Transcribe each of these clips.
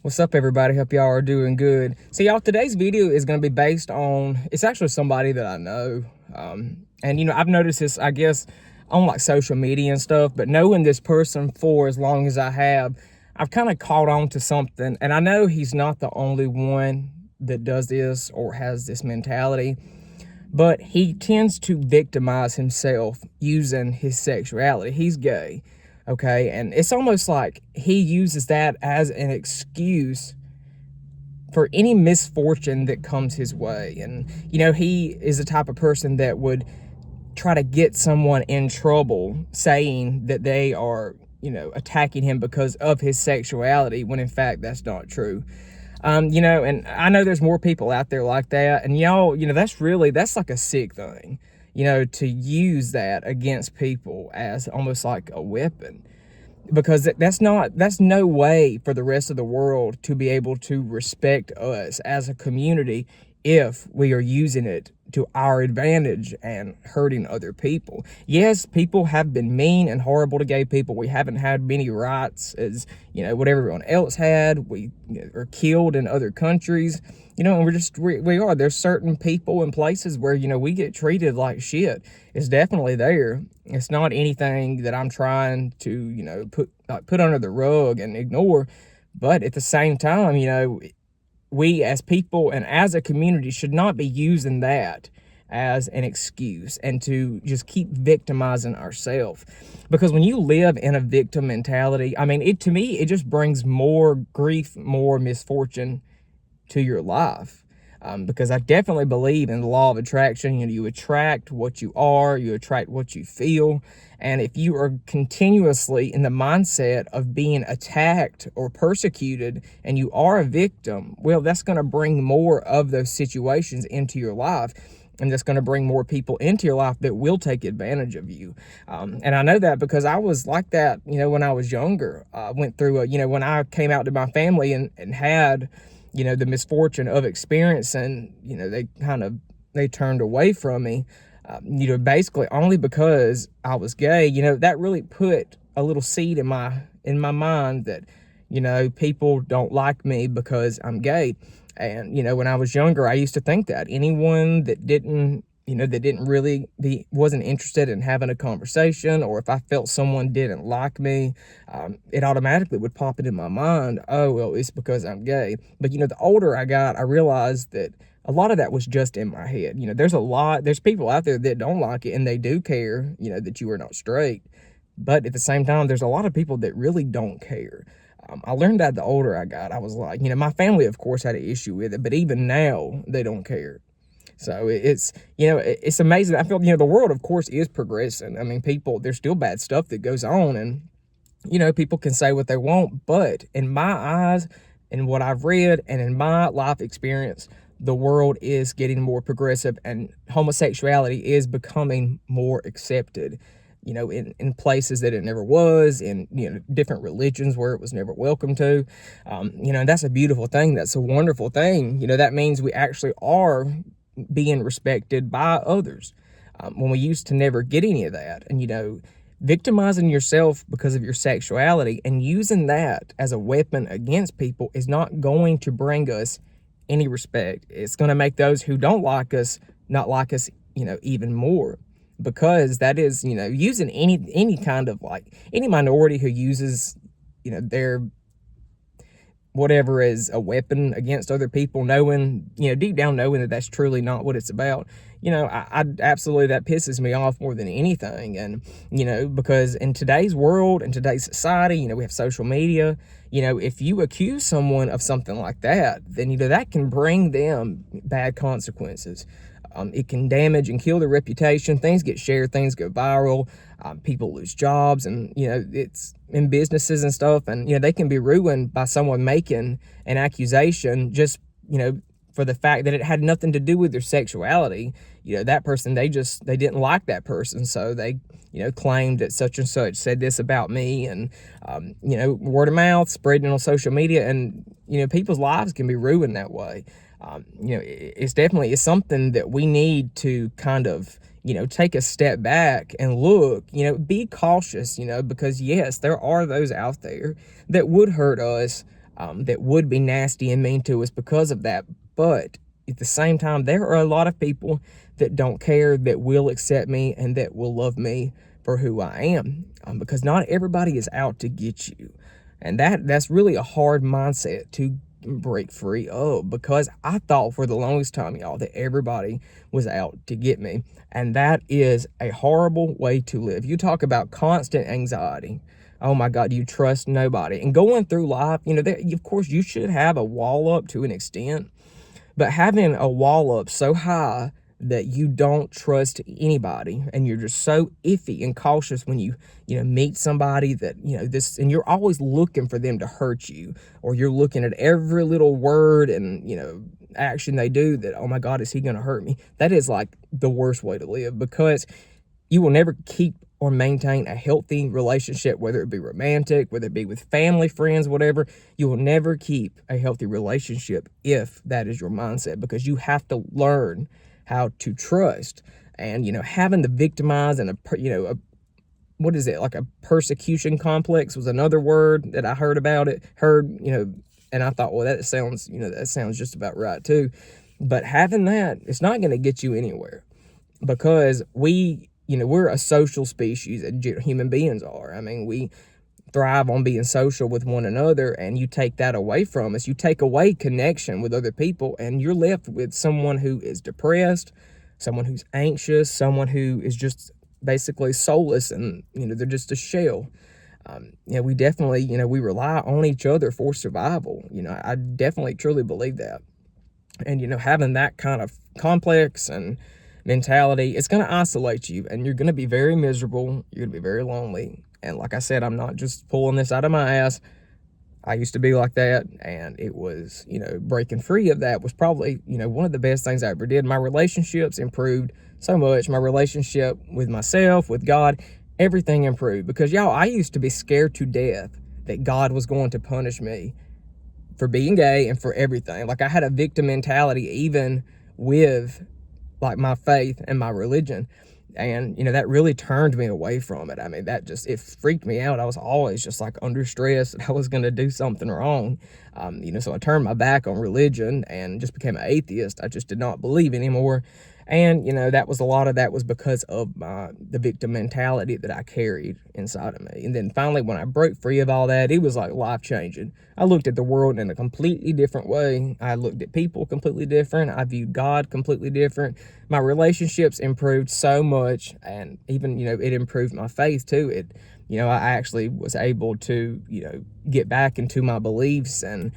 What's up, everybody? Hope y'all are doing good. So y'all, today's video is going to be based on, it's actually somebody that I know. And I've noticed this, I guess, on like social media and stuff, but knowing this person for as long as I have, I've kind of caught on to something. And I know he's not the only one that does this or has this mentality, but he tends to victimize himself using his sexuality. He's gay. Okay, and it's almost like he uses that as an excuse for any misfortune that comes his way. And he is the type of person that would try to get someone in trouble saying that they are attacking him because of his sexuality, when in fact that's not true. And I know there's more people out there like that, and that's like a sick thing, to use that against people as almost like a weapon, because that's no way for the rest of the world to be able to respect us as a community if we are using it to our advantage and hurting other people. Yes, people have been mean and horrible to gay people. We haven't had many rights as, what everyone else had. We are killed in other countries, and we are. There's certain people and places where, we get treated like shit. It's definitely there. It's not anything that I'm trying to, put under the rug and ignore. But at the same time, we as people and as a community should not be using that as an excuse and to just keep victimizing ourselves. Because when you live in a victim mentality, to me, it just brings more grief, more misfortune to your life. Because I definitely believe in the law of attraction. You attract what you are, you attract what you feel. And if you are continuously in the mindset of being attacked or persecuted and you are a victim, well, that's going to bring more of those situations into your life. And that's going to bring more people into your life that will take advantage of you. And I know that because I was like that, when I was younger. I went through, when I came out to my family and had, the misfortune of experiencing, they turned away from me, basically only because I was gay. That really put a little seed in my mind that, people don't like me because I'm gay. And, when I was younger, I used to think that anyone that wasn't interested in having a conversation, or if I felt someone didn't like me, it automatically would pop it in my mind. Oh, well, it's because I'm gay. But, the older I got, I realized that a lot of that was just in my head. There's people out there that don't like it and they do care, that you are not straight. But at the same time, there's a lot of people that really don't care. I learned that the older I got. I was like, my family, of course, had an issue with it, but even now, they don't care. So it's amazing. I feel, the world, of course, is progressing. There's still bad stuff that goes on, and, people can say what they want, but in my eyes, and what I've read, and in my life experience, the world is getting more progressive, and homosexuality is becoming more accepted. In places that it never was, in, different religions where it was never welcome to. And that's a beautiful thing. That's a wonderful thing. That means we actually are being respected by others, when we used to never get any of that. And, victimizing yourself because of your sexuality and using that as a weapon against people is not going to bring us any respect. It's going to make those who don't like us not like us, even more. Because that is, using any kind of, like, any minority who uses, their whatever as a weapon against other people, knowing, deep down knowing that that's truly not what it's about. I absolutely, that pisses me off more than anything. And, because in today's world, in today's society, we have social media, if you accuse someone of something like that, then, that can bring them bad consequences. It can damage and kill their reputation. Things get shared, things go viral, people lose jobs, and, it's in businesses and stuff. And, they can be ruined by someone making an accusation just, for the fact that it had nothing to do with their sexuality. That person, they didn't like that person. So they, claimed that such and such said this about me, and, word of mouth spreading on social media, and, people's lives can be ruined that way. It's something that we need to kind of, take a step back and look, be cautious, because yes, there are those out there that would hurt us, that would be nasty and mean to us because of that. But at the same time, there are a lot of people that don't care, that will accept me, and that will love me for who I am, because not everybody is out to get you. And that's really a hard mindset to break free of, because I thought for the longest time, y'all, that everybody was out to get me. And that is a horrible way to live. You talk about constant anxiety. Oh my God, you trust nobody. And going through life, of course, you should have a wall up to an extent, but having a wall up so high that you don't trust anybody, and you're just so iffy and cautious when you meet somebody that this, and you're always looking for them to hurt you, or you're looking at every little word and action they do that, oh my God, is he going to hurt me? That is like the worst way to live, because you will never keep or maintain a healthy relationship, whether it be romantic, whether it be with family, friends, whatever. You will never keep a healthy relationship if that is your mindset, because you have to learn how to trust. And having the victimized and what is it, like a persecution complex was another word that I heard about it, and I thought, well, that sounds just about right too. But having that, it's not going to get you anywhere, because we're a social species, and human beings are. I mean, we thrive on being social with one another, and you take that away from us. You take away connection with other people, and you're left with someone who is depressed, someone who's anxious, someone who is just basically soulless, and they're just a shell. We definitely, we rely on each other for survival. I definitely truly believe that. And having that kind of complex and mentality, it's going to isolate you, and you're going to be very miserable. You're going to be very lonely. And like I said, I'm not just pulling this out of my ass. I used to be like that, and it was, breaking free of that was probably, one of the best things I ever did. My relationships improved so much. My relationship with myself, with God, everything improved, because y'all, I used to be scared to death that God was going to punish me for being gay and for everything. Like, I had a victim mentality even with like my faith and my religion. And, that really turned me away from it. I mean, it freaked me out. I was always just like under stress that I was going to do something wrong. So I turned my back on religion and just became an atheist. I just did not believe anymore. And, a lot of that was because of the victim mentality that I carried inside of me. And then finally, when I broke free of all that, it was like life changing. I looked at the world in a completely different way. I looked at people completely different. I viewed God completely different. My relationships improved so much, and even, it improved my faith too. I actually was able to, get back into my beliefs, and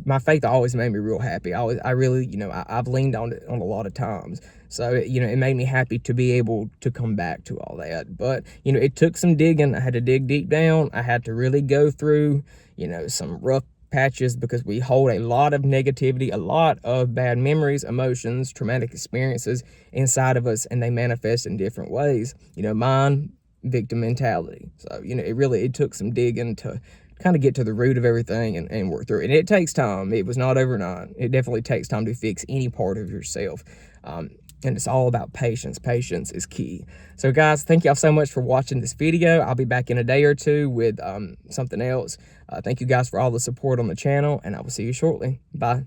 my faith always made me real happy. I really, I've leaned on it on a lot of times. So, it made me happy to be able to come back to all that. But, it took some digging. I had to dig deep down. I had to really go through, some rough patches, because we hold a lot of negativity, a lot of bad memories, emotions, traumatic experiences inside of us, and they manifest in different ways. Mine, victim mentality. So, it took some digging to kind of get to the root of everything and work through it. And it takes time. It was not overnight. It definitely takes time to fix any part of yourself. And it's all about patience. Patience is key. So guys, thank y'all so much for watching this video. I'll be back in a day or two with something else. Thank you guys for all the support on the channel, and I will see you shortly. Bye.